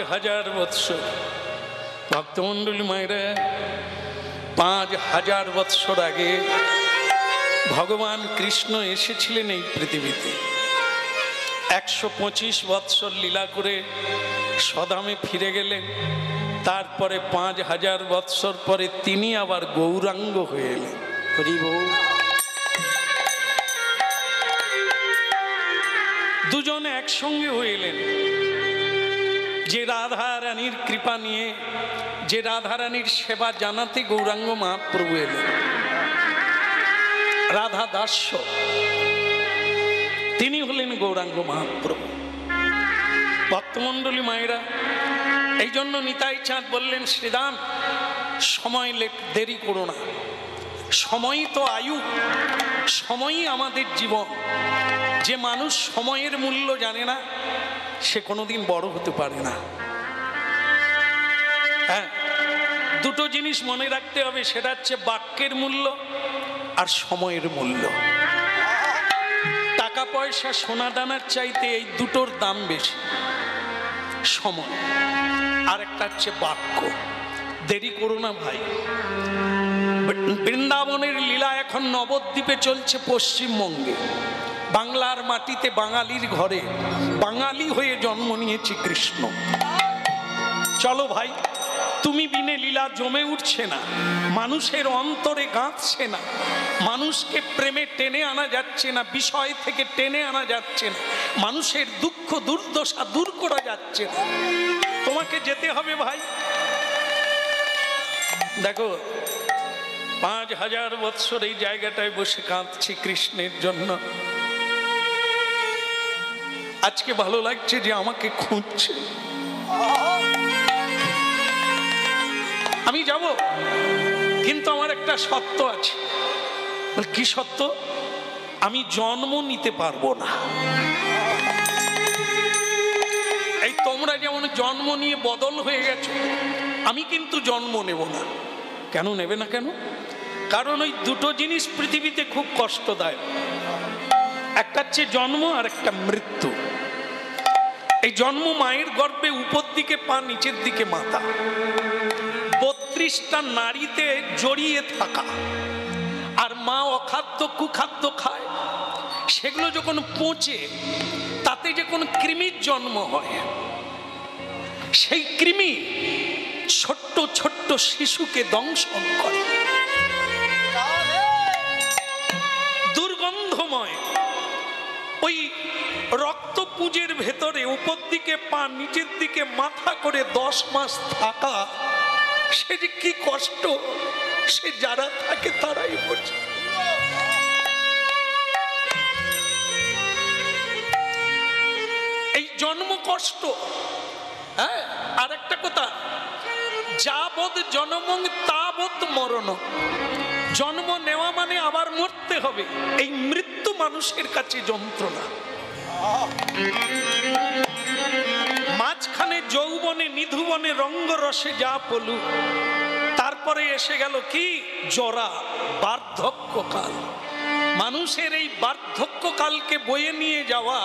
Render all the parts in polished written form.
5000 বৎসর ভক্তমণ্ডলী মায়েরা, 5000 বৎসর আগে ভগবান কৃষ্ণ এসেছিলেন এই পৃথিবীতে। 125 বৎসর লীলা করে সদামে ফিরে গেলেন। তারপরে 5000 বৎসর পরে তিনি আবার গৌরাঙ্গ হয়ে এলেন। দুজনে একসঙ্গে হয়ে এলেন। যে রাধা রানীর কৃপা নিয়ে, যে রাধা রানীর সেবা জানাতে গৌরাঙ্গ মহাপ্রভু এলেন, রাধা দাস্য, তিনি হলেন গৌরাঙ্গ মহাপ্রভু। ভক্তমণ্ডলী মায়েরা, এই জন্য নিতাই চাঁদ বললেন, শ্রীরাম সময় দেরি করো না, সময়ই তো আয়ু, সময়ই আমাদের জীবন। যে মানুষ সময়ের মূল্য জানে না, সে কোনোদিন বড় হতে পারে না। হ্যাঁ, দুটো জিনিস মনে রাখতে হবে, সেটা হচ্ছে বাক্যের মূল্য আর সময়ের মূল্য। টাকা পয়সা সোনা দানার চাইতে এই দুটোর দাম বেশি, সময় আর একটা হচ্ছে বাক্য। দেরি করো না ভাই। বৃন্দাবনের লীলা এখন নবদ্বীপে চলছে, পশ্চিমবঙ্গে। বাংলার মাটিতে, বাঙালির ঘরে বাঙালি হয়ে জন্ম নিয়েছে কৃষ্ণ। চলো ভাই, তুমি বিনে লীলা জমে উঠছে না, মানুষের অন্তরে গাঁথছে না, মানুষকে প্রেমে টেনে আনা যাচ্ছে না, বিষয় থেকে টেনে আনা যাচ্ছে না, মানুষের দুঃখ দুর্দশা দূর করা যাচ্ছে না। তোমাকে যেতে হবে ভাই। দেখো, 5000 বৎসর এই জায়গাটায় বসে কাঁদছি কৃষ্ণের জন্য। আজকে ভালো লাগছে যে আমাকে খুঁজছে। আমি যাব, কিন্তু আমার একটা সত্য আছে। কি সত্য? আমি জন্ম নিতে পারবো না। এই তোমরা যেমন জন্ম নিয়ে বদল হয়ে গেছো, আমি কিন্তু জন্ম নেব না। কেন নেবে না? কেন? কারণ ওই দুটো জিনিস পৃথিবীতে খুব কষ্টদায়ক। একটা হচ্ছে জন্ম আর একটা মৃত্যু। এই জন্ম মায়ের গর্ভে উপর দিকে পা, নিচের দিকে মাথা, 32টা নারীতে জড়িয়ে থাকা, আর মা অখাদ্য কুখাদ্য খায়। সেগুলো যখন পচে তাতে যখন কৃমির জন্ম হয়, সেই কৃমি ছোট্ট ছোট্ট শিশুকে দংশন করে। দুর্গন্ধময় ওই রক্তপুঞ্জের ভেতরে উপর দিকে পা, নিচের দিকে মাথা করে 10 মাস থাকা, সে যে কি কষ্ট, সে যারা থাকে তারাই বোঝে। এই জন্ম কষ্ট। হ্যাঁ, আর একটা কথা, যাবৎ জনমং তাবৎ মরণ। জন্ম নেওয়া মানে আবার মরতে হবে। এই মৃত্যু মানুষের কাছে যন্ত্রণা। মাঝখানে যৌবনে নিধুবনে রঙ্গরসে যা পলু, তারপরে এসে গেল কি? জরা, বার্ধক্যকাল। মানুষের এই বার্ধক্যকালকে বয়ে নিয়ে যাওয়া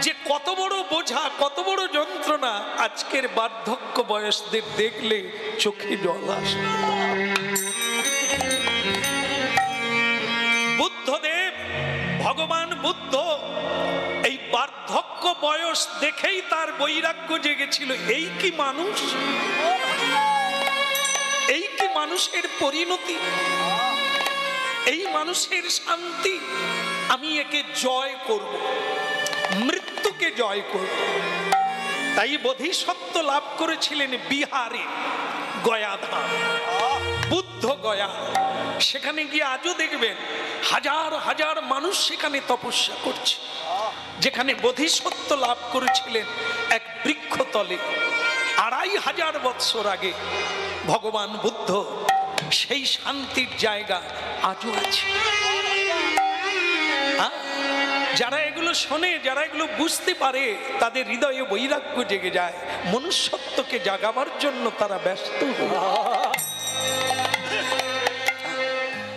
যে কত বড় বোঝা, কত বড় যন্ত্রণা, আজকের বার্ধক্য বয়সদের দেখলে চোখে জল আসে। বুদ্ধদেব, ভগবান বুদ্ধ এই বার্ধক্য বয়স দেখেই তার বৈরাগ্য জেগেছিল। এই কি মানুষ? এই কি মানুষের পরিণতি? এই মানুষের শান্তি? আমি একে জয় করব, মৃত্যুকে জয় করব। তাই বোধিসত্ত্ব লাভ করেছিলেন বিহারে, গয়াধাম, বুদ্ধ গয়া। সেখানে গিয়ে আজও দেখবেন হাজার হাজার মানুষ সেখানে তপস্যা করছে। যেখানে বোধিসত্ত্ব লাভ করেছিলেন এক বৃক্ষতলে 2500 বৎসর আগে ভগবান বুদ্ধ, সেই শান্তির জায়গা আজও আছে। যারা এগুলো শোনে, যারা এগুলো বুঝতে পারে, তাদের হৃদয়ে বৈরাগ্য জেগে যায়। মনুষ্যত্বকে জাগাবার জন্য তারা ব্যস্ত।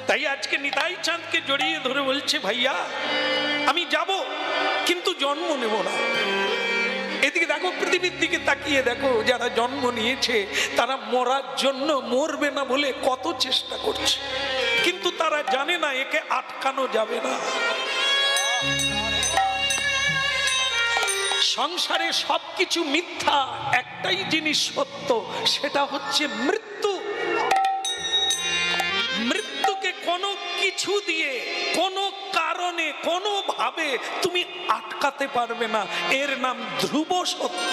তাই আজকে নিতাই চাঁদকে জড়িয়ে ধরে বলছে, ভাইয়া আমি যাব, কিন্তু জন্ম নেব না। এদিকে দেখো, পৃথিবীর দিকে তাকিয়ে দেখো, যারা জন্ম নিয়েছে তারা মরার জন্য, মরবে না বলে কত চেষ্টা করছে, কিন্তু তারা জানে না একে আটকানো যাবে না। সংসারে সবকিছু মিথ্যা, একটাই জিনিস সত্য, সেটা হচ্ছে মৃত্যু। মৃত্যুকে কোনো কিছু দিয়ে, কোনো কারণে, কোনো ভাবে তুমি আটকাতে পারবে না, এর নাম ধ্রুব সত্য।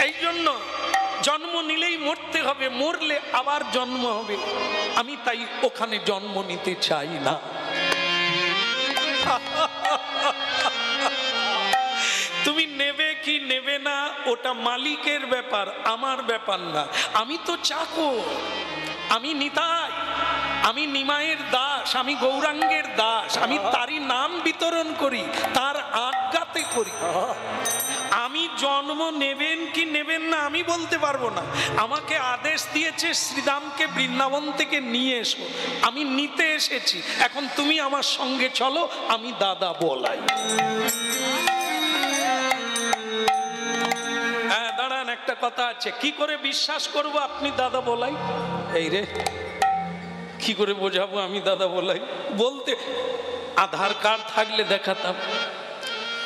এই জন্য জন্ম নিলেই মরতে হবে, মরলে আবার জন্ম হবে। আমি তাই ওখানে জন্ম নিতে চাই না। তুমি নেবে কি নেবে না ওটা মালিকের ব্যাপার, আমার ব্যাপার না। আমি তো চাকর, আমি নিতাই, আমি নিমাইয়ের দাস, আমি গৌরাঙ্গের দাস, আমি তারই নাম বিতরণ করি, তার আজ্ঞাতে করি। আমি জন্ম নেবেন কি নেবেন না আমি বলতে পারবো না। আমাকে আদেশ দিয়েছে শ্রীরামকে বৃন্দাবন থেকে নিয়ে এসো, আমি নিতে এসেছি। এখন তুমি আমার সঙ্গে চলো, আমি দাদা বলাই। হ্যাঁ দাঁড়ান, একটা কথা আছে, কি করে বিশ্বাস করব আপনি দাদা বলাই? এই রে, কি করে বোঝাবো আমি দাদা বলাই? বলতে আধার কার্ড থাকলে দেখাতাম,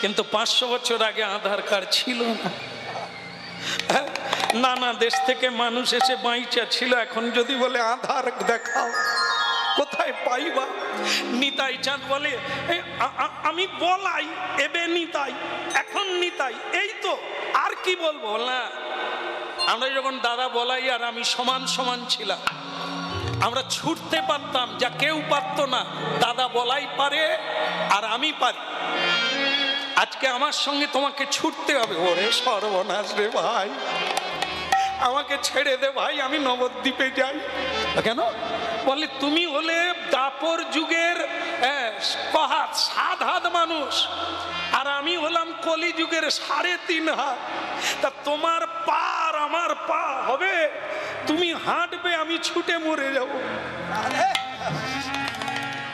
কিন্তু 500 বছর আগে আধার কার্ড ছিল না। নানা দেশ থেকে মানুষ এসে বাইচা ছিল, এখন যদি বলে আধার দেখাও, কোথায় পাইবা? নিতাই চাঁদ বলে আমি বলাই, এবে নিতাই, এখন নিতাই, এই তো, আর কি বলবো না। আমরা যখন দাদা বলাই আর আমি সমান সমান ছিলাম, আমরা ছুটতে পারতাম যা কেউ পারতো না। দাদা বলাই পারে আর আমি পারি। আজকে আমার সঙ্গে তোমাকে ছুটতে হবে। ওরে সর্বনাশ রে ভাই, আমাকে ছেড়ে দে ভাই, আমি নবদ্বীপে যাই। কেন? বলে তুমি হলে দাপর যুগের 7 হাত মানুষ, আর আমি হলাম কলি যুগের 3.5 হাত। তা তোমার পা আর আমার পা হবে, তুমি হাঁটবে, আমি ছুটে মরে যাব।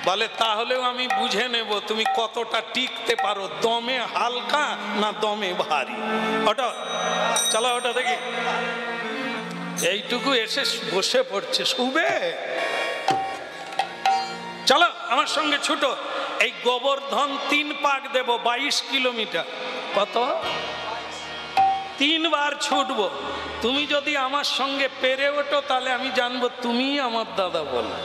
বলে তাহলেও আমি বুঝে নেব তুমি কতটা টিকতে পারো, দমে হালকা না দমে ভারী। ওটা চলো, ওটা দেখি। এইটুকু এসে বসে পড়ছে, শুবে। চলো আমার সঙ্গে ছুটো। এই গোবর্ধন 3 পাক দেব, 22 কিলোমিটার। কত? 3 বার ছুটবো। তুমি যদি আমার সঙ্গে পেরে ওঠো তাহলে আমি জানবো তুমি আমার দাদা বলো।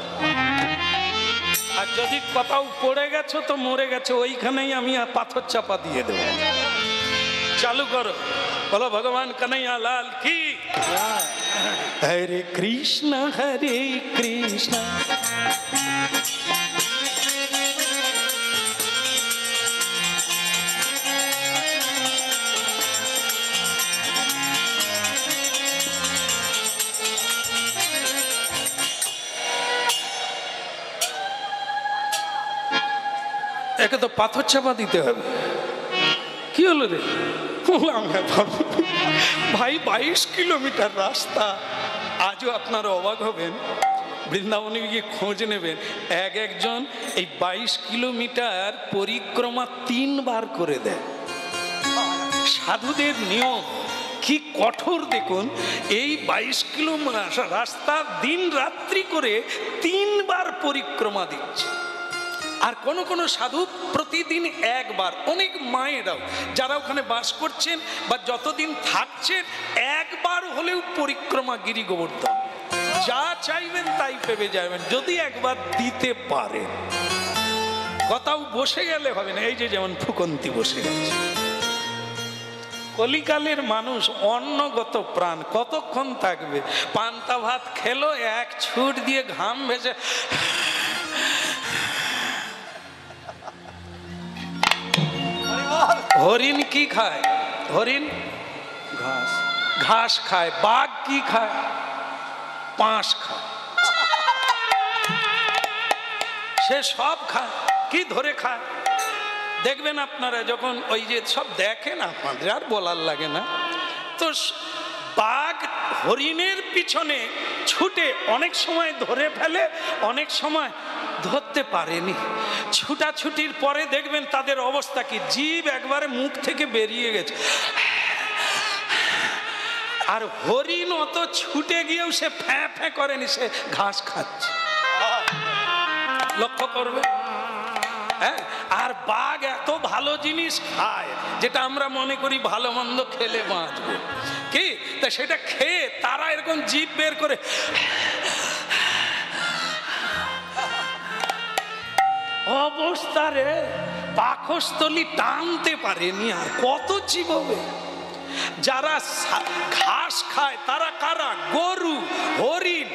আর যদি কোথাও পড়ে গেছো তো মরে গেছো, ওইখানেই আমি পাথর চাপা দিয়ে দেবো। চালু করো, বলো ভগবান কানাইয়া লাল কি। হরে কৃষ্ণ হরে কৃষ্ণ একে তো পাথর চাপা দিতে হবে। কি হলো রে? ভাই 22 কিলোমিটার রাস্তা। আজও আপনারা অবাক হবেন, বৃন্দাবনে গিয়ে খোঁজ নেবেন, একজন এই 22 কিলোমিটার পরিক্রমা 3 বার করে দেয়। সাধুদের নিয়ম কি কঠোর দেখুন। এই 22 কিলোমিটার রাস্তা দিন রাত্রি করে 3 বার পরিক্রমা দিচ্ছে। আর কোন কোন সাধু প্রতিদিন 1 বার। অনেক মায়েরাও যারা ওখানে বাস করছেন বা যতদিন থাকছেন 1 বার হলেও পরিক্রমা গিরি গোবর্ধন, যা চাইবেন তাই পেবে যাবেন যদি একবার দিতে পারেন। কোথাও বসে গেলে হবে না। এই যে যেমন ফুকন্তি বসে গেছে। কলিকালের মানুষ অন্নগত প্রাণ, কতক্ষণ থাকবে? পান্তা ভাত খেলো, 1 ছুট দিয়ে ঘাম ভেসে। হরিণ কি খায়? হরিণ ঘাস, ঘাস খায়। বাঘ কি খায়? পাঁশ খায়। সে সব খায়। কি ধরে খায় দেখবেন আপনারা, যখন ওই যে সব দেখেন, আপনাদের আর বলার লাগে না। তো বাঘ হরিণের পিছনে ছুটে অনেক সময় ধরে ফেলে, অনেক সময় ধরতে পারেনি। ছুটাছুটির পরে দেখবেন তাদের অবস্থা কি, জিভ একবারে মুখ থেকে বেরিয়ে গেছে। আর হরিণ অত ছুটে গিয়েও সে ফ্যাঁ ফ্যাঁ করেনি, সে ঘাস খাচ্ছে। লক্ষ্য করবে। হ্যাঁ, আর বাঘ এত ভালো জিনিস খায় যেটা আমরা মনে করি ভালো মন্দ খেলে বাঁচবো, কি তা সেটা খেয়ে তারা এরকম জিভ বের করে অবস্থারে পাকস্থলী টানতে পারেনি। আর কত চিবোবে। যারা ঘাস খায় তারা কারা? গরু, হরিণ,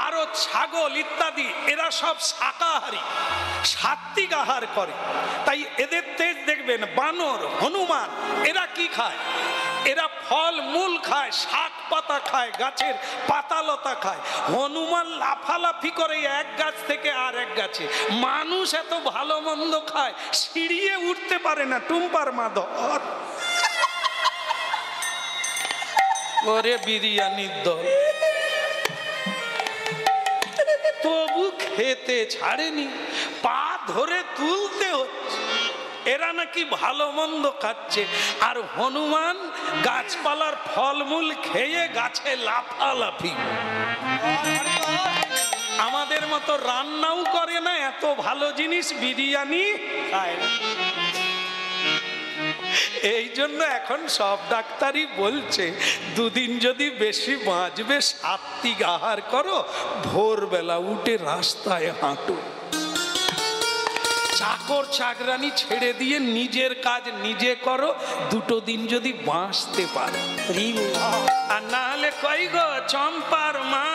আরো ছাগল ইত্যাদি, এরা সব শাকাহারী, সাত্বিক আহার করে। তাই এদের তেজ দেখবেন। বানর, হনুমান, এরা কি খায়? এরা ফল মূল খায়, শাক পাতা খায়, গাছের পাতালতা খায়। হনুমান লাফালাফি করে এক গাছ থেকে আর এক গাছে। মানুষ এত ভালো মন্দ খায়, সিঁড়িয়ে উঠতে পারে না। টুম্পার মা ধর ওরে বিরিয়ানির দল, তবু খেতে ছাড়েনি, পা ধরে তুলতে হচ্ছে। এরা নাকি ভালো মন্দ খাচ্ছে, আর হনুমান গাছপালার ফলমূল খেয়ে গাছে লাফালাফি। আমাদের মতো রান্নাও করে না, এত ভালো জিনিস বিরিয়ানি খায় না। এই জন্য এখন সব ডাক্তারই বলছে দুদিন যদি বেশি বাঁচবে সাত্বিক আহার করো, ভোরবেলা উঠে রাস্তায় হাঁটো। চাকর চাকরানি ছেড়ে দিয়ে নিজের কাজ নিজে করো, দুটো দিন যদি বাঁচতে পারো। আর না হলে কই গো চম্পার মা,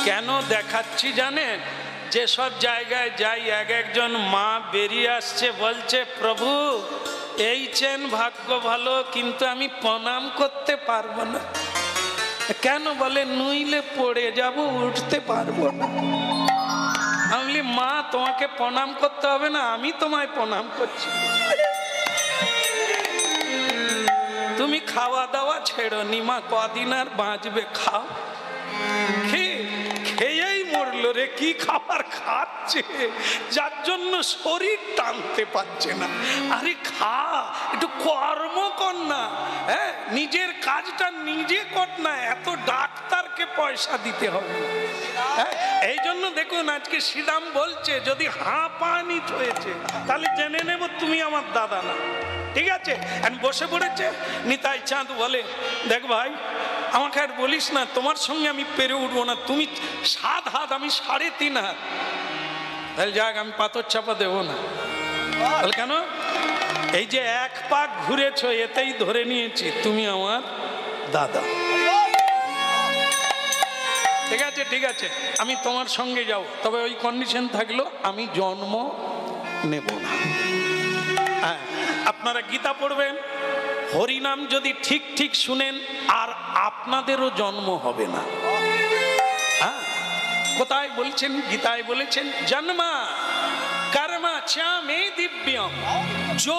কেন দেখাচ্ছি জানেন? যেসব জায়গায় যাই এক একজন মা বেরিয়ে আসছে, বলছে প্রভু এই চেন ভাগ্য ভালো, কিন্তু আমি প্রণাম করতে পারবো না। কেন? বলে নুইলে পড়ে যাব, উঠতে পারবো না। আমি বলি মা তোমাকে প্রণাম করতে হবে না, আমি তোমায় প্রণাম করছি। তুমি খাওয়া দাওয়া ছেড়ো নি মা, কদিন আর বাঁচবে, খাও। খেয়েই মরলো রে, কি খাবার খাচ্ছে যার জন্য শরীর টানতে পারছে না। আরে খা, একটু কর্ম কর না, হ্যাঁ নিজের কাজটা নিজে কর না, এত ডাক্তারকে পয়সা দিতে হবে। হ্যাঁ, এই জন্য দেখুন আজকে শ্রীরাম বলছে যদি হাঁপানি হয়েছে তাহলে জেনে নেব তুমি আমার দাদা না। ঠিক আছে, বসে পড়েছে। নিতাই চাঁদ বলে দেখ ভাই আমাকে আর বলিস না, তোমার সঙ্গে আমি পেরে উঠবো না। তুমি 7 হাত, আমি 3.5 হাত। তাহলে যাক, আমি পাথর চাপা দেবো না। তাহলে কেন? এই যে 1 পাক ঘুরেছ, এতেই ধরে নিয়েছি তুমি আমার দাদা। ঠিক আছে ঠিক আছে, আমি তোমার সঙ্গে যাব, তবে ওই কন্ডিশন থাকলো আমি জন্ম নেব না। হ্যাঁ, আপনারা গীতা পড়বেন, হরিনাম যদি ঠিক ঠিক শুনেন আর আপনাদেরও জন্ম হবে না। হ্যাঁ, কোথায় বলছেন? গীতায় বলেছেন জন্মা কর্মা চ মে দিব্যম, जो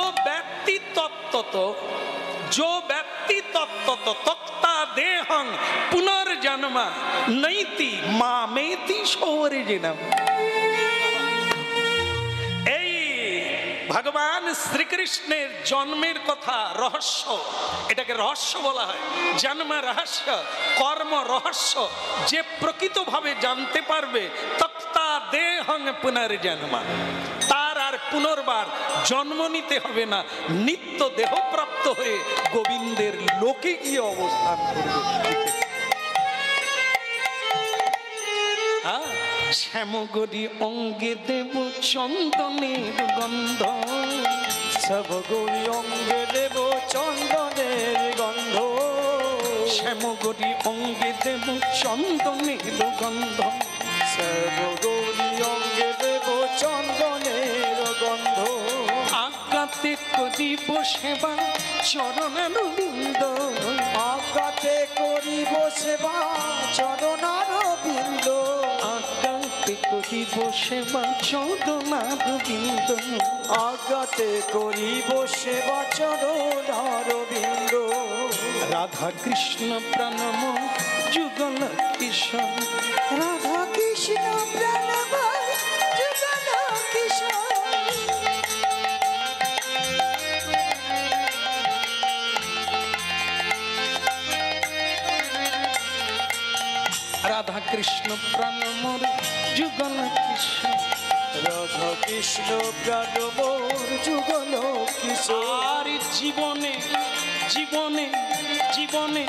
व्यक्ति तत्त्वत तक्ता देहं पुनर्जन्म नैति मामेति सौर्यजनम। ভগবান শ্রীকৃষ্ণের জন্মের কথা রহস্য, এটাকে রহস্য বলা হয়। জন্ম রহস্য, কর্ম রহস্য। যে প্রকৃতভাবে জানতে পারবে তক্তা দেহং পুনর্জন্ম, তার আর পুনর্বার জন্ম নিতে হবে না, নিত্য দেহপ্রাপ্ত হয়ে গোবিন্দের লোকে গিয়ে অবস্থান করবে। শ্যামগরি অঙ্গে দেব চন্দনের গন্ধ, শ্যামগরি অঙ্গে দেব চন্দনের গন্ধ, শ্যামগরি অঙ্গে দেব চন্দনের গন্ধ, শ্যামগরি অঙ্গে দেব চন্দনের গন্ধ, আজ্ঞাতে করিব সেবা চরণারবিন্দ, আজ্ঞাতে করিব সেবা চরণারবিন্দ, করিব সেবা চরণারবিন্দ, আজ্ঞাতে করিব সেবা চরণারবিন্দ, রাধা কৃষ্ণ প্রাণম যুগল কিশোর। রাধা কৃষ্ণ প্রাণময় যুগল কিশোর। রাধা কৃষ্ণ প্রাণ মোর যুগল কিশোর। রাধা কৃষ্ণ প্রাণ মোর যুগল কিশোর। আর জীবনে জীবনে জীবনে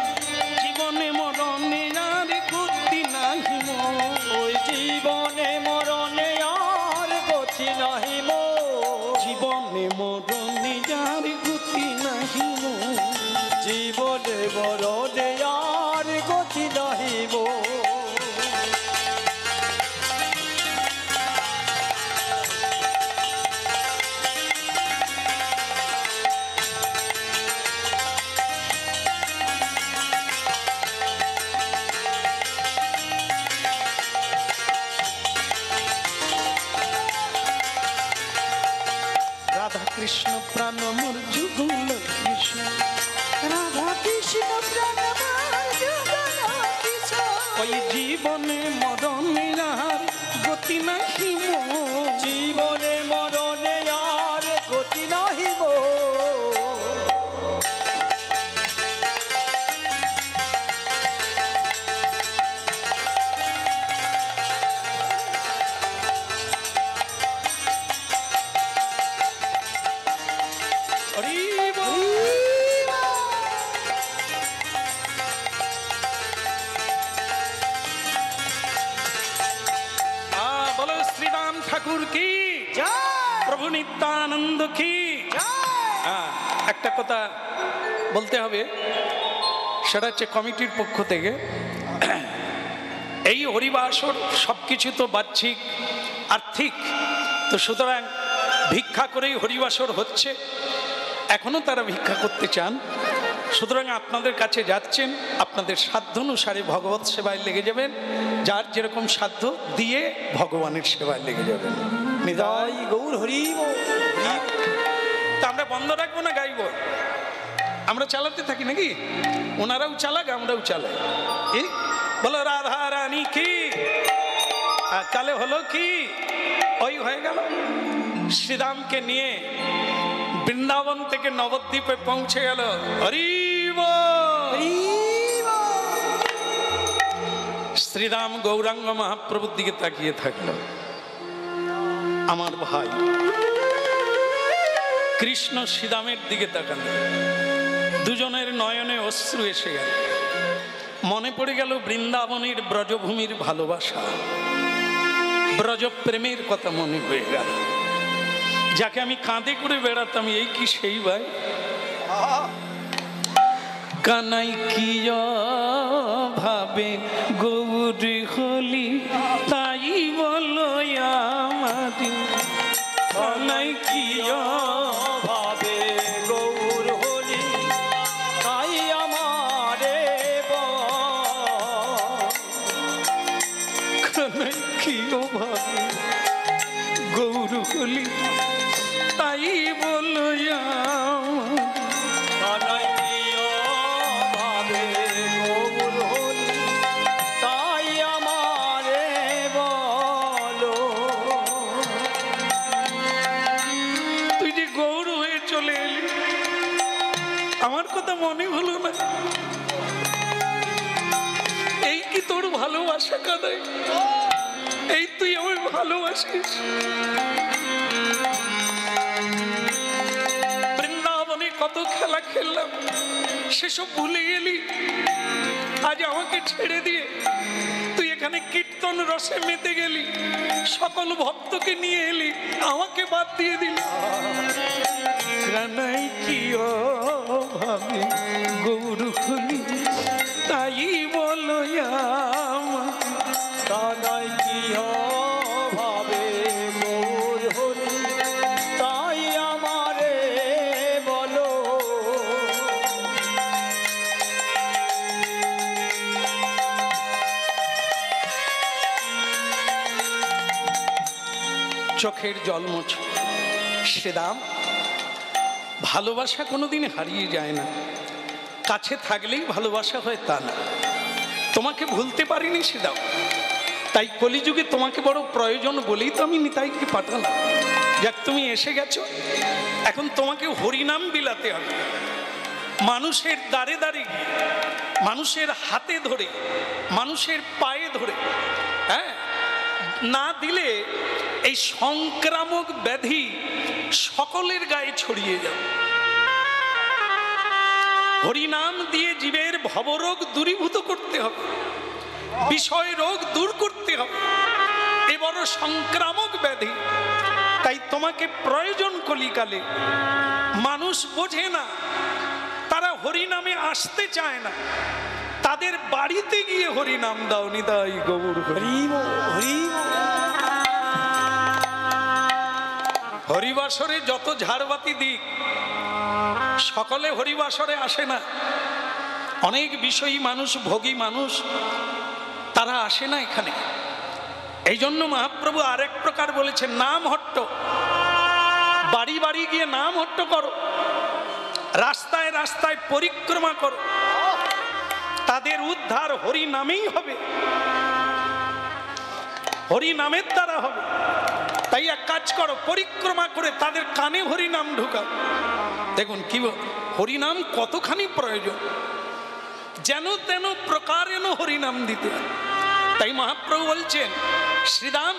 জীবনে মরণে আর গতি নাহি মোর। ওই জীবনে মরণে আর গতি নাহি মোর। জীবনে মরণে আর গতি নাহি মোর। জীবনে মরণে আর গতি নাহি মোর। রাধা কৃষ্ণ প্রাণ মোর যুগল কিশোর। রাধা কৃষ্ণ প্রাণ মোর যুগল কিশোর। ওই জীবনে মরণে আর গতি নাহি মোর। জীবনে মরণে আর গতি নাহি মোর। হরি বল। বলো শ্রীরাম ঠাকুর কি, জয় প্রভু নিত্যানন্দ কি। একটা কথা বলতে হবে, সেটা হচ্ছে কমিটির পক্ষ থেকে এই হরিবাসর সবকিছু তো বাহ্যিক আর্থিক, তো সুতরাং ভিক্ষা করেই হরিবাসর হচ্ছে। এখনো তারা ভিক্ষা করতে চান, সুতরাং আপনাদের কাছে যাচ্ছেন, আপনাদের সাধ্য অনুসারে ভগবত সেবায় লেগে যাবেন। যার যেরকম সাধ্য দিয়ে ভগবানের সেবায় লেগে যাবেন। জয় গৌর হরি বল। তা আমরা বন্ধ রাখবো না, গাইব, আমরা চালাতে থাকি নাকি? ওনারাও চালাক, আমরাও চালাই। এই বলো রাধা রানী কি, আর তাহলে হলো কি, ওই হয়ে গেল শ্রীরামকে নিয়ে বৃন্দাবন থেকে নবদ্বীপে পৌঁছে গেল। হরি বল। শ্রীরাম গৌরাঙ্গ মহাপ্রভুর দিকে তাকিয়ে থাকলো। আমার ভাই কৃষ্ণ শ্রীরামের দিকে তাকালো, দুজনের নয়নে অশ্রু এসে গেল। মনে পড়ে গেল বৃন্দাবনের ব্রজভূমির ভালোবাসা, ব্রজ প্রেমের কথা মনে হয়ে গেল। যাকে আমি কাঁধে করে বেড়াতাম, এই কি সেই ভাই? কানাই কি ভাবে গৌরী হলি, তাই বলো আমারি। কানাই কি ভাবে গৌর হলি, তাই আমারে কানাই কি ভাবে গৌর হলি, তাই বলো কানাই ভাবে গৌর হলি, তাই আমারে বলো। তুই যে গৌর হয়ে চলে এলি, আমার কথা মনে হলো না? এই কি তোর ভালোবাসা কানাই? এই তুই আমার ভালোবাসিস? বৃন্দাবনে কত খেলা খেললাম, সেসব ভুলে গেলি। আজ আমাকে ছেড়ে দিয়ে তুই এখানে কীর্তন রসে মেতে গেলি, সকল ভক্তকে নিয়ে এলি, আমাকে বাদ দিয়ে দিলি। কানাই কি ভাবে গৌর হলি, তাই বলো কানাই কি ভাবে গৌর হলি, তাই আমারে বলো। চোখের জল মোছ। শ্রীরাম, ভালোবাসা কোনোদিন হারিয়ে যায় না, কাছে থাকলেই ভালোবাসা হয় তা না। তোমাকে ভুলতে পারিনি সে দাও। তাই কলিযুগে তোমাকে বড় প্রয়োজন বলেই তো আমি নিতাইকে পাঠালাম। যাক, তুমি এসে গেছো, এখন তোমাকে হরিনাম বিলাতে হবে। মানুষের দ্বারে দ্বারে গিয়ে, মানুষের হাতে ধরে, মানুষের পায়ে ধরে, হ্যাঁ, না দিলে এই সংক্রামক ব্যাধি সকলের গায়ে ছড়িয়ে যাবে। হরিনাম দিয়ে জীবের ভবরোগ দূরীভূত করতে হবে, বিষয় রোগ দূর করতে হবে। এ বড় সংক্রামক ব্যাধি, তাই তোমাকে প্রয়োজন কলিকালে। মানুষ বোঝে না, তারা হরিনামে আসতে চায় না, তাদের বাড়িতে গিয়ে হরিনাম দাও। নিতাই গৌর হরি। হরিবাসরে যত ঝাড়বাতি দিক, সকলে হরিবাসরে আসে না। অনেক বিষয়ী মানুষ, ভোগী মানুষ, তারা আসে না এখানে। এই জন্য মহাপ্রভু আরেক প্রকার বলেছেন, নাম হট্ট। বাড়ি বাড়ি গিয়ে নাম হট্ট করো, রাস্তায় রাস্তায় পরিক্রমা করো, তাদের উদ্ধার হরি নামেই হবে, হরি নামের দ্বারা হবে। তাই এক কাজ করো, পরিক্রমা করে তাদের কানে হরি নাম ঢুকাও। দেখুন কি হরিনাম কতখানি প্রয়োজন, যেন তেন প্রকারেণ হরিনাম দিতে। তাই মহাপ্রভু বলছেন, শ্রীরাম,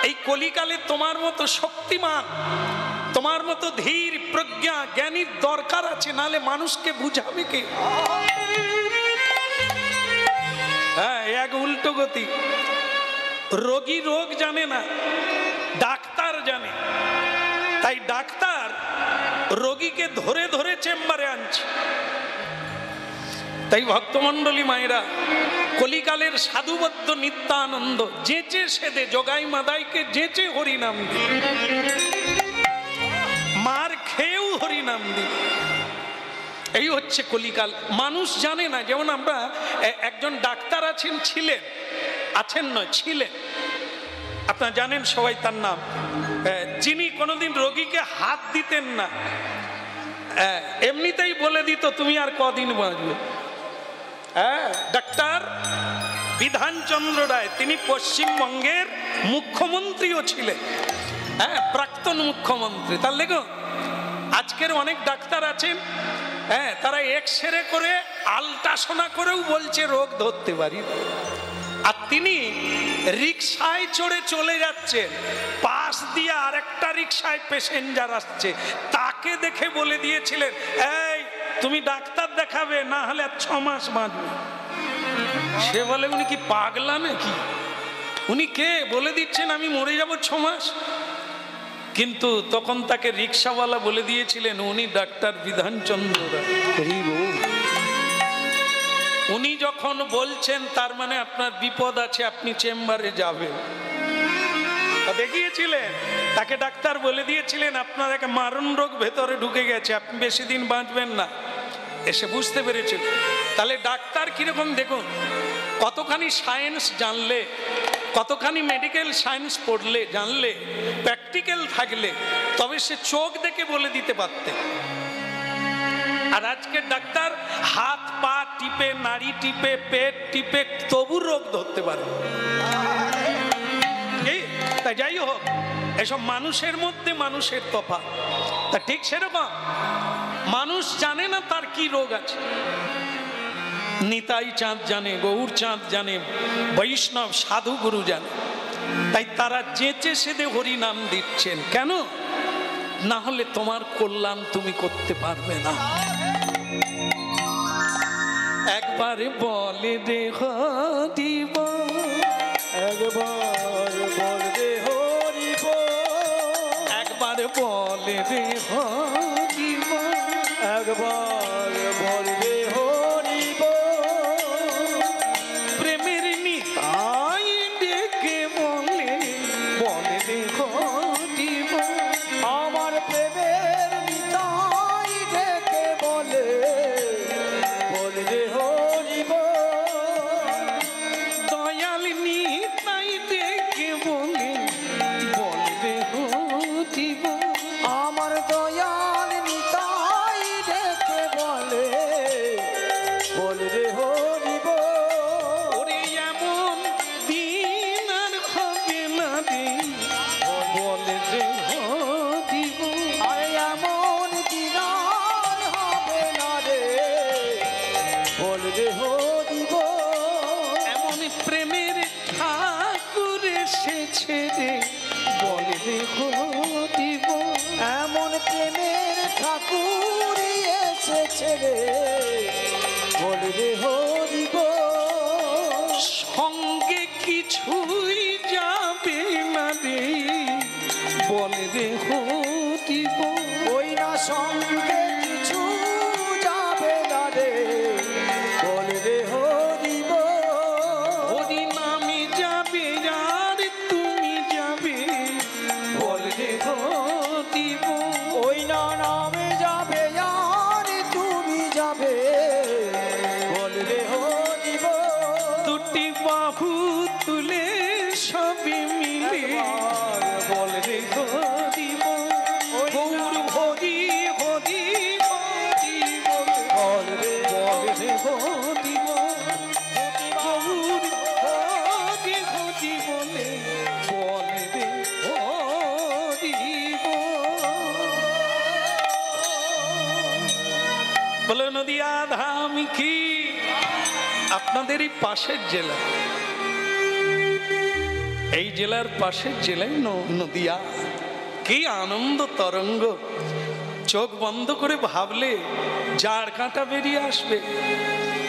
এই কলিকালে তোমার মতো শক্তিমান, তোমার মতো ধীর প্রজ্ঞা জ্ঞানীর দরকার আছে, নালে মানুষকে বুঝাবে কে? হ্যাঁ, এক উল্টো গতি। রোগী রোগ জানে না, ডাক্তার জানে। তাই ডাক্তার রোগীকে ধরে ধরে চেম্বারে আনছে। তাই ভক্তমন্ডলী মায়েরা, কলিকালের সাধুবদ্ধ নিত্যানন্দ যেচে সেদে জগাই মাদাইকে যেচে হরিনাম দিয়ে, মার খেয়েও হরিনাম দিয়ে। এই হচ্ছে কলিকাল। মানুষ জানে না। যেমন আমরা একজন ডাক্তার আছেন নয় ছিলেন, আপনারা জানেন সবাই তার নাম, যিনি কোনোদিন রোগীকে হাত দিতেন না, এমনিতেই বলে দিত তুমি আর কদিন বাঁচবে। হ্যাঁ, ডাক্তার বিধানচন্দ্র রায়, তিনি পশ্চিমবঙ্গের মুখ্যমন্ত্রীও ছিলেন, হ্যাঁ, প্রাক্তন মুখ্যমন্ত্রী। তার লেগো আজকের অনেক ডাক্তার আছেন, হ্যাঁ, তারা এক্সরে করে আলট্রাসোনা করেও বলছে রোগ ধরতে পারি। আর তিনি রিক্সায় চড়ে চলে যাচ্ছেন, পাশ দিয়ে আরেকটা রিক্সায় প্যাসেঞ্জার আসছে, তাকে দেখে বলে দিয়েছিলেন, এই তুমি ডাক্তার দেখাবে, না হলে 6 মাস বাঁচবে। সে বলে, উনি কি পাগলা নাকি? উনি কে? বলে দিচ্ছেন আমি মরে যাব 6 মাস। কিন্তু তখন তাকে রিক্সাওয়ালা বলে দিয়েছিলেন, উনি ডাক্তার বিধানচন্দ্র রায়। উনি যখন বলছেন, তার মানে আপনার বিপদ আছে, আপনি চেম্বারে যাবেন। দেখিয়েছিলেন, তাকে ডাক্তার বলে দিয়েছিলেন, আপনার একটা মারণ রোগ ভেতরে ঢুকে গেছে, আপনি বেশি দিন বাঁচবেন না। এসে বুঝতে পেরেছিল। তাহলে ডাক্তার কিরকম দেখুন, কতখানি সায়েন্স জানলে, কতখানি মেডিকেল সায়েন্স পড়লে, জানলে, প্র্যাকটিক্যাল থাকলে তবে সে চোখ দেখে বলে দিতে পারতে। আর আজকের ডাক্তার হাত পা টিপে, নাড়ি টিপে, পেট টিপে তবু রোগ ধরতে পারে। তাই যাই হোক, এসব মানুষের মধ্যে মানুষের তফাৎ। তা ঠিক সেরকম মানুষ জানে না তার কি রোগ আছে। নিতাই চাঁদ জানে, গৌর চাঁদ জানে, বৈষ্ণব সাধু গুরু জানে। তাই তারা যেচে সেদে হরি নাম দিচ্ছেন। কেন? না হলে তোমার কল্যাণ তুমি করতে পারবে না। একবারে বলে রে হরিব, একবার বলবে হরিব, একবারে বলে রে হরিব, একবার বলবে হরিব, প্রেমের নিতাই ডেকে বলে, বলে রে হরিব, আমার প্রেমের নিতাই ডেকে বলে, বলবে হরিব, দয়াল নিতাই ডেকে বলে, বলবে হরিব, আমার দয়াল নিতাই ডেকে বলে, বলবে হরিব, বলবে হো দিব। এমন প্রেমের ঠাকুর এসেছে রে, বলবে হো দিব। এমন প্রেমের ঠাকুর এসেছে রে, বলবে হো দিব। সঙ্গে কিছুই যাবে না রে, বলবে হো দিব। ওই না সঙ্গে কিছু যাবে না রে, বলবে হো দিব। হরি নামে যাবে আর তুমি যাবে, বলবে হো দিব। ওই না নামে যাবে আর তুমি যাবে, বলবে হো দিব। দুটি বাহু তুলে সবে মিলে বলবে হো দিব। গৌর হরি হরি হরি বলবে হো দিব। গৌর হরি হরি বলে বলবে হো দিব। বলে নদিয়া ধাম কি আপনাদেরই পাশের জেলা, এই জেলার পাশের জেলায় নদিয়া। কি আনন্দ তরঙ্গ, চোখ বন্ধ করে ভাবলে জাড় কাঁটা বেরিয়ে আসবে,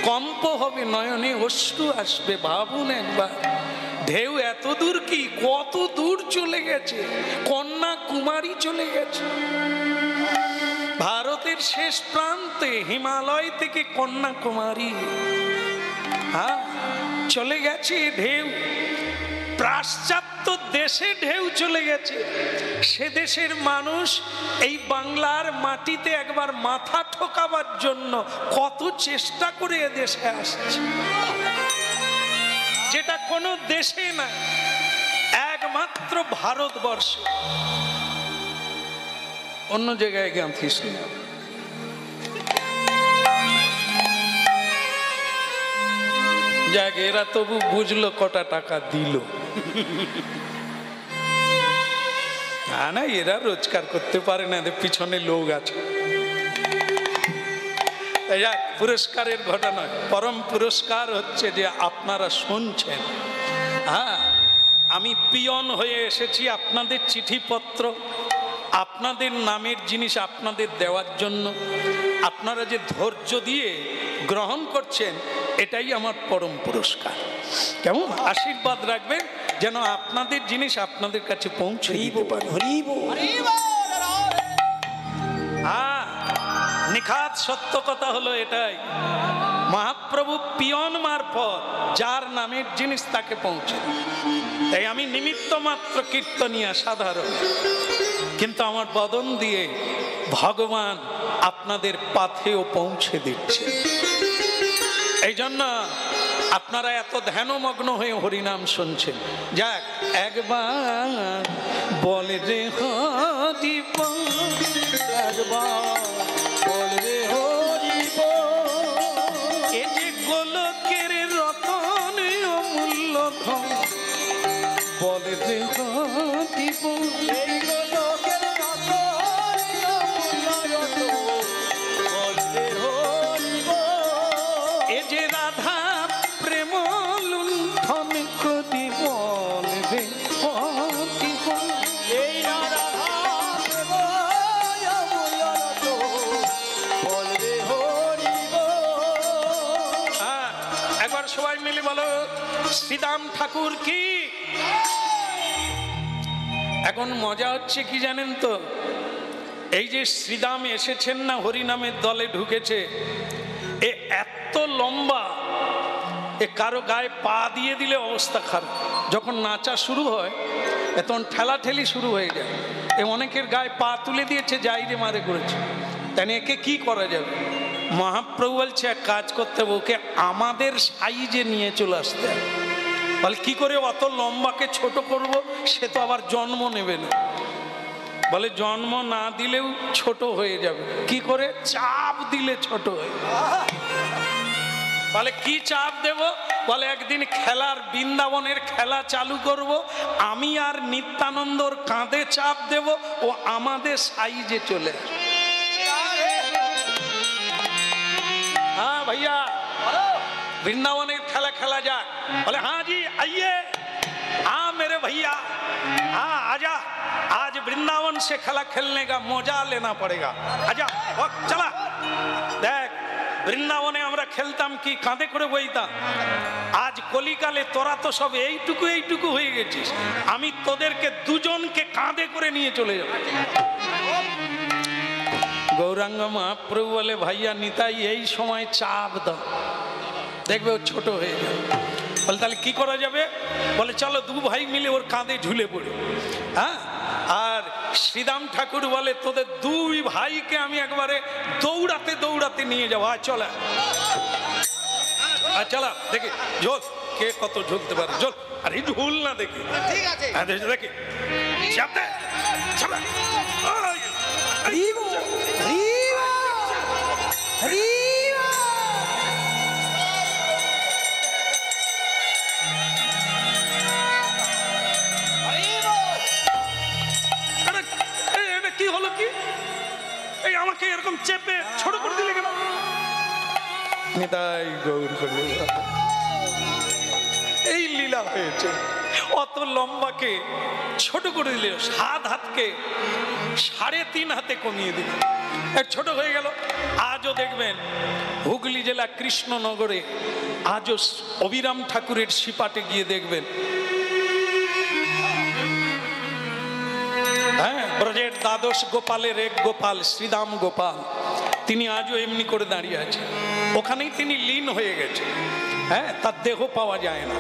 কম্প হবে, নয়নে অশ্রু আসবে। ভাবুন একবার, ঢেউ এত দূর কি, কত দূর চলে গেছে, কন্যাকুমারী চলে গেছে। ভারতের শেষ প্রান্তে হিমালয় থেকে কন্যাকুমারী, হ্যাঁ চলে গেছে ঢেউ। পাশ্চাত্য দেশে ঢেউ চলে গেছে, সে দেশের মানুষ এই বাংলার মাটিতে একবার মাথা ঠোকাবার জন্য কত চেষ্টা করে এদেশে আসছে, যেটা কোনো দেশে না, একমাত্র ভারতবর্ষ। অন্য জায়গায় গাঁথিস না। যাক, এরা তবু বুঝলো কটা টাকা দিল। না, এরা রোজগার করতে পারে না, এদের পিছনে লোক আছে। যাক, পুরস্কারের ঘটনা, পরম পুরস্কার হচ্ছে যে আপনারা শুনছেন। হ্যাঁ, আমি পিয়ন হয়ে এসেছি আপনাদের চিঠিপত্র, আপনাদের নামের জিনিস আপনাদের দেওয়ার জন্য। আপনারা যে ধৈর্য দিয়ে গ্রহণ করছেন, এটাই আমার পরম পুরস্কার। কেমন আশীর্বাদ রাখবেন যেন আপনাদের জিনিস আপনাদের কাছে পৌঁছে দিতে পারে। হ্যাঁ, নিখাত সত্য কথা হলো এটাই, মহাপ্রভু পিয়ন মারফত যার নামের জিনিস তাকে পৌঁছে। তাই আমি নিমিত্ত মাত্র কীর্তনিয়া সাধারণ, কিন্তু আমার বদন দিয়ে ভগবান আপনাদের পাথেও পৌঁছে দিচ্ছে। এই জন্য আপনারা এত ধ্যানমগ্ন হয়ে হরিনাম শুনছেন। যাক, একবার বলে রে হরিব, একবার বলবে হো দিব। এ যে গোলকের রতন অমূল্য ধন, বলে রে হরিব। এই গোলকের রতন অমূল্য রতন, বলবে হো দিব। এ যে রাধা প্রেম লুণ্ঠন করি, বলবে হরিব। এই না রাধা প্রেম অমূল্য রতন, বলবে হো দিব। একবার সবাই মিলে বলো শ্রীদাম ঠাকুর কি। এখন মজা হচ্ছে কি জানেন তো, এই যে শ্রীদাম এসেছেন না, হরিনামের দলে ঢুকেছে, এ এত লম্বা, এ কারো গায়ে পা দিয়ে দিলে অবস্থা খারাপ। যখন নাচা শুরু হয় তখন ঠেলাঠেলি শুরু হয়ে যায়। এ অনেকের গায়ে পা তুলে দিয়েছে, যাইরে মারে করেছে। তাই একে কি করা যাবে? মহাপ্রভু বলছে এক কাজ করতে হবে, ওকে আমাদের সাইজে নিয়ে চলে আসতে হবে। বলে কি করে অত লম্বাকে ছোট করব, সে তো আবার জন্ম নেবে না। বলে জন্ম না দিলেও ছোট হয়ে যাবে। কি করে? চাপ দিলে ছোট হয়ে যাবে। বলে কি চাপ দেব? বলে একদিন খেলার, বৃন্দাবনের খেলা চালু করব, আমি আর নিত্যানন্দর কাঁধে চাপ দেব, ও আমাদের সাইজে চলে আসবে। হ্যাঁ ভাইয়া, वृंदावनेर खेला खेला जाए। बोले हाँ जी आइए, हाँ मेरे भैया, हाँ आजा, आज वृंदावन से खेला खेलने का मजा लेना पड़ेगा, आजा वक्त चला। देख বৃন্দাবনে আমরা খেলতাম কি কাঁধে করে বইতাম, আজ কলিকালে তোরা তো সব এইটুকু এইটুকু হয়ে গেছিস, আমি তোদেরকে দুজনকে কাঁধে করে নিয়ে চলে যাব। গৌরাঙ্গ মহাপ্রভু বলে ভাইয়া নিতাই এই সময় চাপ দাও, দেখবে ও ছোট হয়ে যাবে। বলে তাহলে কি করা যাবে? বলে চলো দু ভাই মিলে ওর কাঁধে ঝুলে পড়ে। হ্যাঁ, আর শ্রীরাম ঠাকুর বলে তোদের দুই ভাইকে আমি একবারে দৌড়াতে দৌড়াতে নিয়ে যাবো, আর চলা আর চলা দেখি ঝোল কে কত ঝুলতে পারে, ঝোল আর এই ঝুল না দেখি, ঠিক আছে দেখি চাপ দে চাপ দে। কি হলো কি এই আমাকে এরকম চেপে ছোট করে দিলে কেন? নিতাই গৌর হরি, এই লীলা হয়েছে। অত লম্বাকে ছোট করে দিলে, 7 হাতকে 3.5 হাতে কমিয়ে দিল, ছোট হয়ে গেল। আজও দেখবেন হুগলি জেলা কৃষ্ণনগরে আজও অবিরাম ঠাকুরের সিপাটে গিয়ে দেখবেন, হ্যাঁ ব্রজের দ্বাদশ গোপালের এক গোপাল শ্রীদাম গোপাল, তিনি আজও এমনি করে দাঁড়িয়ে আছে, ওখানেই তিনি লীন হয়ে গেছে। হ্যাঁ, তার দেহ পাওয়া যায় না,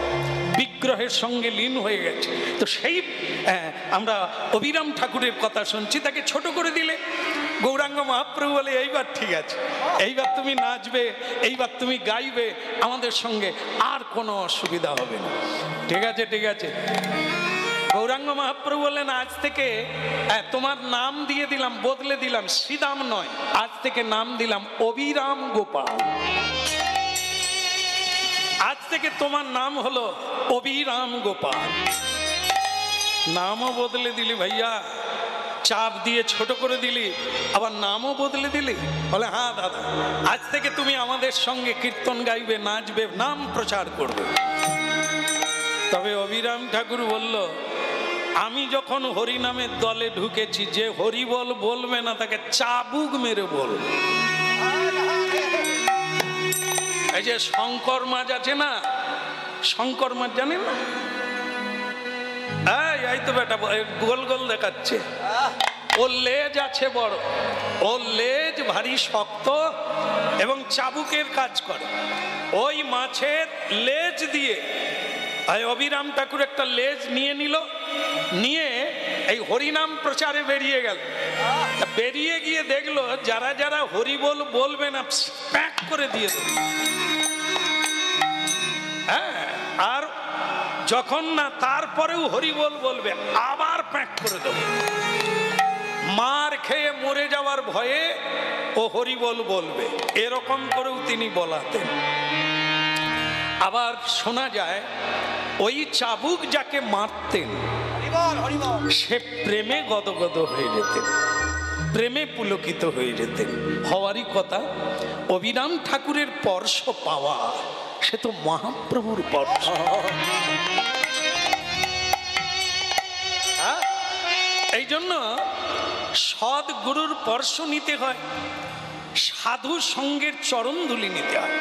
বিগ্রহের সঙ্গে লীন হয়ে গেছে। তো সেই আমরা অবিরাম ঠাকুরের কথা শুনছি, তাকে ছোট করে দিলে গৌরাঙ্গ মহাপ্রভু বলে এইবার ঠিক আছে, এইবার তুমি নাচবে, এইবার তুমি গাইবে আমাদের সঙ্গে, আর কোনো অসুবিধা হবে না। ঠিক আছে ঠিক আছে। গৌরাঙ্গ মহাপ্রভু বললেন আজ থেকে তোমার নাম দিয়ে দিলাম, বদলে দিলাম, শ্রীদাম নয়, আজ থেকে নাম দিলাম অবিরাম গোপাল। আজ থেকে তোমার নাম হলো অবিরাম গোপাল। নামও বদলে দিলি ভাইয়া, চাপ দিয়ে ছোট করে দিলি, আবার নামও বদলে দিলি। বলে হ্যাঁ দাদা, আজ থেকে তুমি আমাদের সঙ্গে কীর্তন গাইবে, নাচবে, নাম প্রচার করবে। তবে অবিরাম ঠাকুর বলল আমি যখন হরিনামের দলে ঢুকেছি, যে হরিবল বলবে না তাকে চাবুক মেরে বলবে। এই যে শঙ্কর মাছ আছে না, শঙ্কর মাছ জানেন না? এই তো বেটা গোল গোল দেখাচ্ছে, ওর লেজ আছে বড়, ওর লেজ ভারী শক্ত এবং চাবুকের কাজ করে। ওই মাছের লেজ দিয়ে অবিরাম ঠাকুর একটা লেজ নিয়ে নিল, নিয়ে এই হরিনাম প্রচারে বেরিয়ে গেল। বেরিয়ে গিয়ে দেখলো যারা যারা হরিবল বলবে না প্যাক করে দিয়ে দেবে। হ্যাঁ, আর যখন না তারপরেও হরিবল বলবে আবার প্যাক করে দেবে। মার খেয়ে মরে যাওয়ার ভয়ে ও হরিবল বলবে, এরকম করেও তিনি বলাতেন। আবার শোনা যায় ওই চাবুক যাকে মারতেন সে প্রেমে গদগদ হয়ে যেতেন, প্রেমে পুলকিত হয়ে যেতেন। হওয়ারই কথা, অবিরাম ঠাকুরের স্পর্শ পাওয়া সে তো মহাপ্রভুর স্পর্শ। এই জন্য সদ্গুরুর স্পর্শ নিতে হয়, সাধু সঙ্গের চরণ ধুলি নিতে হয়।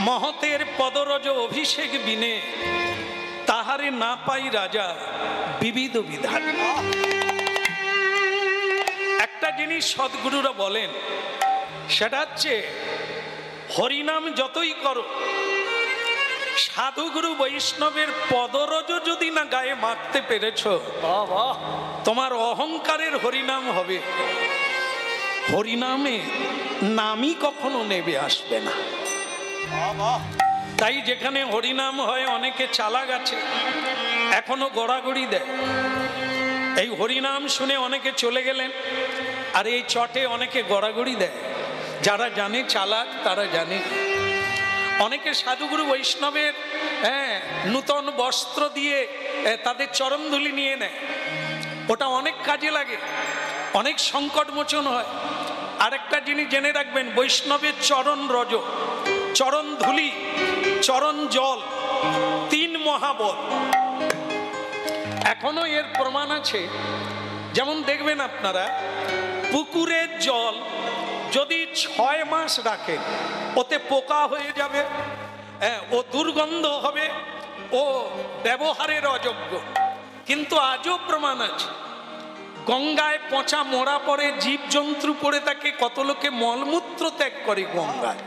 মহতের পদরজ অভিষেক বিনে তাহারে না পাই রাজা বিবিধ বিধান। একটা জিনিস সদ্গুরুরা বলেন, সেটা হচ্ছে হরিনাম যতই করো, সাধুগুরু বৈষ্ণবের পদরজ যদি না গায়ে মাখতে পেরেছ, তোমার অহংকারের হরিনাম হবে, হরিনামে নামই কখনো নেবে আসবে না। তাই যেখানে হরিনাম হয় অনেকে চালাক আছে, এখনো গড়াগড়ি দেয়। এই হরিনাম শুনে অনেকে চলে গেলেন, আর এই চটে অনেকে গড়াগড়ি দেয়। যারা জানে চালাক তারা জানে। অনেকে সাধুগুরু বৈষ্ণবের নূতন বস্ত্র দিয়ে তাদের চরণধুলি নিয়ে নেয়, ওটা অনেক কাজে লাগে, অনেক সংকট মোচন হয়। আরেকটা জিনিস জেনে রাখবেন, বৈষ্ণবের চরণ রজ, চরণ ধুলি, চরণ জল, 3 মহাবল। এখনো এর প্রমাণ আছে। যেমন দেখবেন আপনারা, পুকুরের জল যদি 6 মাস রাখেন, ওতে পোকা হয়ে যাবে, ও দুর্গন্ধ হবে, ও ব্যবহারের অযোগ্য। কিন্তু আজও প্রমাণ আছে, গঙ্গায় পচা মরা পড়ে, জীবজন্তু পড়ে থাকে, কত লোকে মলমূত্র ত্যাগ করে গঙ্গায়,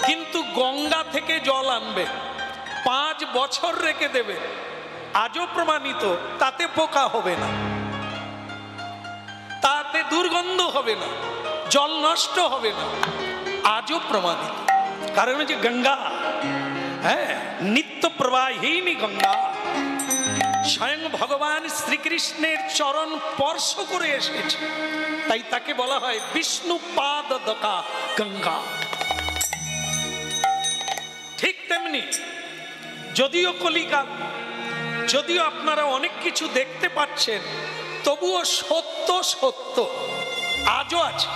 কিন্তু গঙ্গা থেকে জল আনবে, 5 বছর রেখে দেবে, আজও প্রমাণিত, তাতে পোকা হবে না, তাতে দুর্গন্ধ হবে না, জল নষ্ট হবে না, আজও প্রমাণিত। কারণ হচ্ছে গঙ্গা, হ্যাঁ, নিত্য প্রবাহিনী গঙ্গা। স্বয়ং ভগবান শ্রীকৃষ্ণের চরণ স্পর্শ করে এসেছে, তাই তাকে বলা হয় বিষ্ণু পাদ দকা গঙ্গা। ঠিক তেমনি যদিও কলিকাল, যদিও আপনারা অনেক কিছু দেখতে পাচ্ছেন, তবুও সত্য সত্য আজও আছে।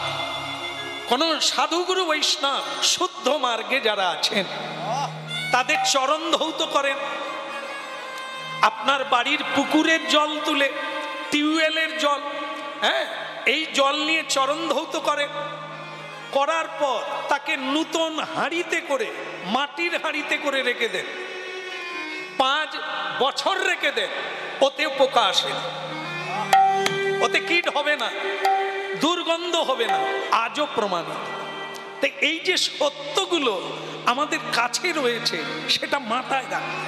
কোন সাধুগুরু বৈষ্ণব শুদ্ধ মার্গে যারা আছেন, তাদের চরণ ধৌত করেন। আপনার বাড়ির পুকুরের জল তুলে, টিউবওয়েলের জল, হ্যাঁ, এই জল নিয়ে চরণ ধৌত করেন। করার পর তাকে নূতন হাঁড়িতে করে, মাটির হাঁড়িতে করে রেখে দেন, 5 বছর রেখে দেন, ওতে পোকা আসে না, ওতে কীট হবে না, দুর্গন্ধ হবে না, আজও প্রমাণিত। তাই এই যে সত্যগুলো আমাদের কাছে রয়েছে, সেটা মাথায় রাখতে।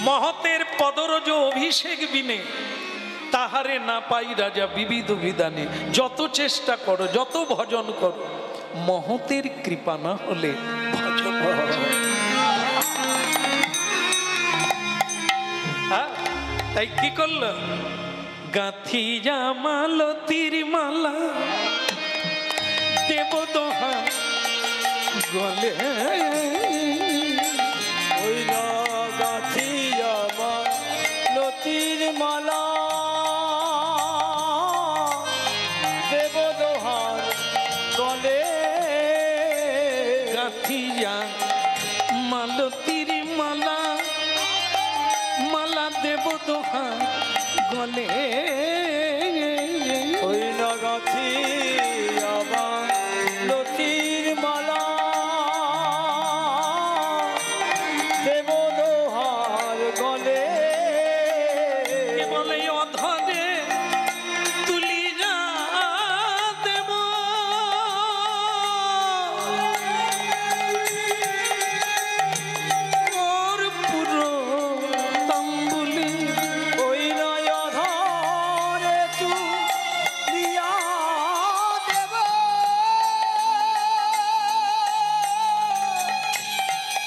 মহতের পদরজ অভিষেক বিনে তাহারে না পাই রাজা বিবিধ বিধানে। যত চেষ্টা করো, যত ভজন করো, মহতের কৃপা না হলে ভজন তাই কি করলো, গাঁথি জামালতির মালা দেব দোহা গলে, ওই না গাথি জামালতির মালা দেব দোহার গলে, গাঁথি জামালতির মালা, মালা দেব দোহা গলে, ওই না গাথি জামালতির মালা দেব দোহার গলে, বলে অধরে তুলি যা দেব, ওর পুরো তাম্বুলি, ওই নয় ধরে তুলিয়া দেব,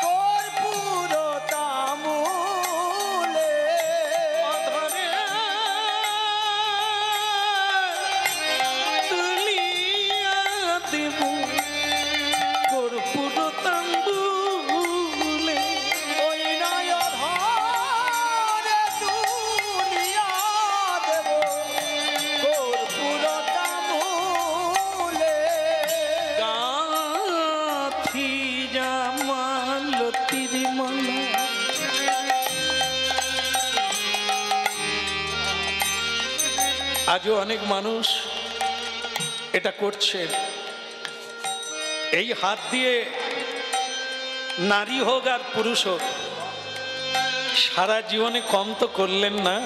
কর্পূর তামুলে, অধরে তুলিয়া দেব, কর্পূর তাম্বুলে। ওই নয় ধরে তুলিয়া দেব, কর্পূর তামুলে, গাঁথি জামালতির মালা। আজও অনেক মানুষ এটা করছে। এই হাত দিয়ে নারী হোক আর পুরুষ হোক, সারা জীবনে কম তো করলেন না।